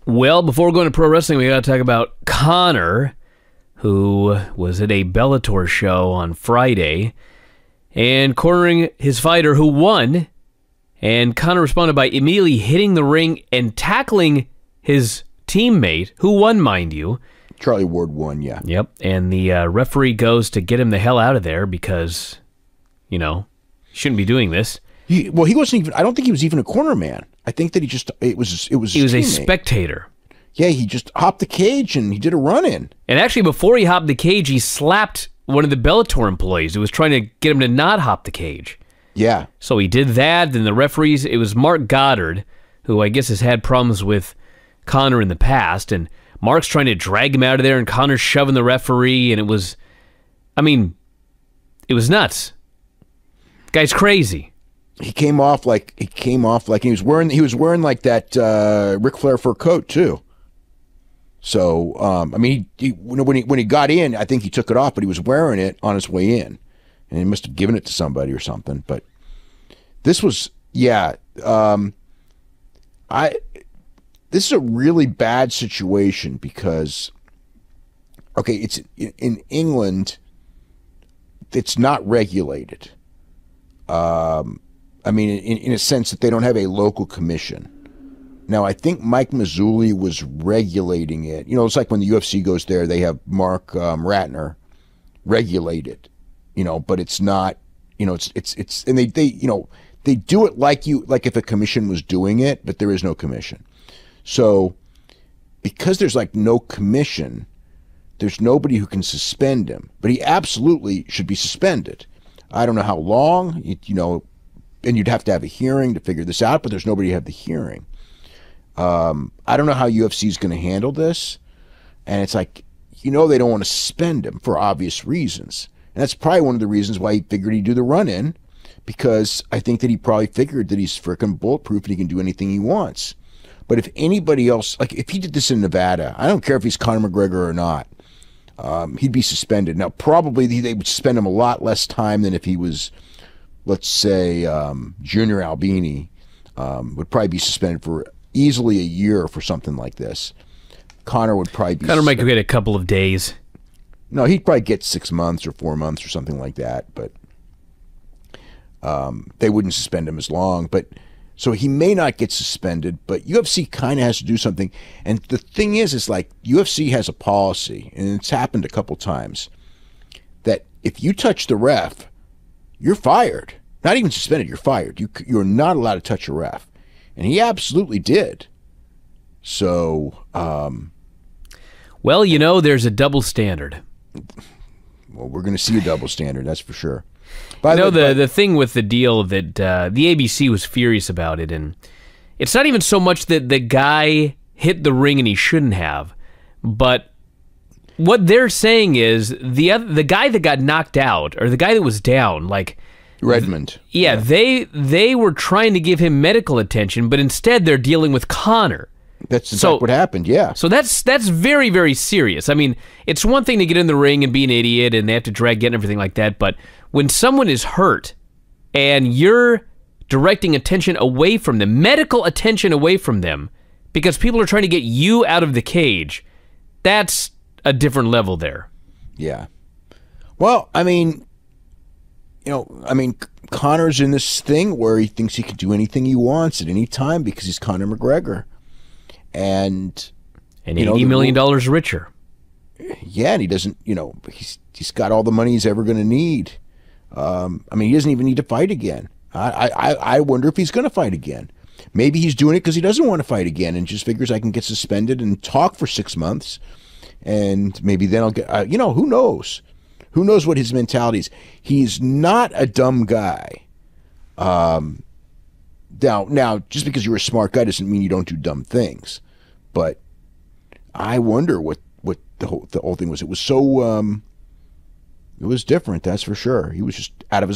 Well, before going to pro wrestling, we got to talk about Conor, who was at a Bellator show on Friday and cornering his fighter who won. And Conor responded by immediately hitting the ring and tackling his teammate, who won, mind you. Charlie Ward won, yeah. Yep, and the referee goes to get him the hell out of there because, you know, he shouldn't be doing this. He wasn't even, I don't think he was even a corner man. I think that he was He was a spectator. Yeah, he just hopped the cage and he did a run-in. And actually, before he hopped the cage, he slapped one of the Bellator employees who was trying to get him to not hop the cage. Yeah. So he did that. Then the referees, it was Mark Goddard, who I guess has had problems with Conor in the past, and Mark's trying to drag him out of there, and Conor's shoving the referee, and it was, I mean, it was nuts. Guy's crazy. He came off like he was wearing like that Ric Flair fur coat too. So I mean, when he got in, I think he took it off, but he was wearing it on his way in, and he must have given it to somebody or something. But this was, yeah, this is a really bad situation because, okay, it's in England, it's not regulated. I mean, in a sense that they don't have a local commission. Now, I think Mike Mazzulli was regulating it. You know, it's like when the UFC goes there, they have Mark Ratner regulate it. You know, but it's not. You know, it's and they you know, they do it like if a commission was doing it, but there is no commission. So, because there's like no commission, there's nobody who can suspend him. But he absolutely should be suspended. I don't know how long. You know. And you'd have to have a hearing to figure this out, but there's nobody to have the hearing. I don't know how UFC is going to handle this. And it's like, you know, they don't want to suspend him for obvious reasons. And that's probably one of the reasons why he figured he'd do the run-in, because I think that he probably figured that he's freaking bulletproof and he can do anything he wants. But if anybody else, like if he did this in Nevada, I don't care if he's Conor McGregor or not, he'd be suspended. Now, probably they would suspend him a lot less time than if he was, let's say, Junior Albini, would probably be suspended for easily a year for something like this. Conor would probably be Conor might get a couple of days. No, he'd probably get 6 months or 4 months or something like that, but they wouldn't suspend him as long. But so he may not get suspended, but UFC kind of has to do something. And the thing is like UFC has a policy, and it's happened a couple times, that if you touch the ref, you're fired. Not even suspended, you're fired. You're not allowed to touch a ref. And he absolutely did. So, well, you know, there's a double standard. Well, we're going to see a double standard, that's for sure. The thing with the deal that the ABC was furious about it, and it's not even so much that the guy hit the ring and he shouldn't have, but what they're saying is the guy that got knocked out, or the guy that was down, like Redmond. Yeah. They were trying to give him medical attention, but instead they're dealing with Conor. That's exactly what happened, yeah. So that's very, very serious. I mean, it's one thing to get in the ring and be an idiot and they have to drag it and everything like that, but when someone is hurt and you're directing attention away from them, medical attention away from them, because people are trying to get you out of the cage, that's a different level there. Yeah. Well, I mean, Conor's in this thing where he thinks he can do anything he wants at any time because he's Conor McGregor. And $80 million richer. Yeah, and he doesn't, he's got all the money he's ever going to need. He doesn't even need to fight again. I wonder if he's going to fight again. Maybe he's doing it because he doesn't want to fight again and just figures I can get suspended and talk for 6 months. And maybe then I'll get, who knows? Who knows what his mentality is? He's not a dumb guy. Now, just because you're a smart guy doesn't mean you don't do dumb things. But I wonder what the whole thing was. It was so, it was different, that's for sure. He was just out of his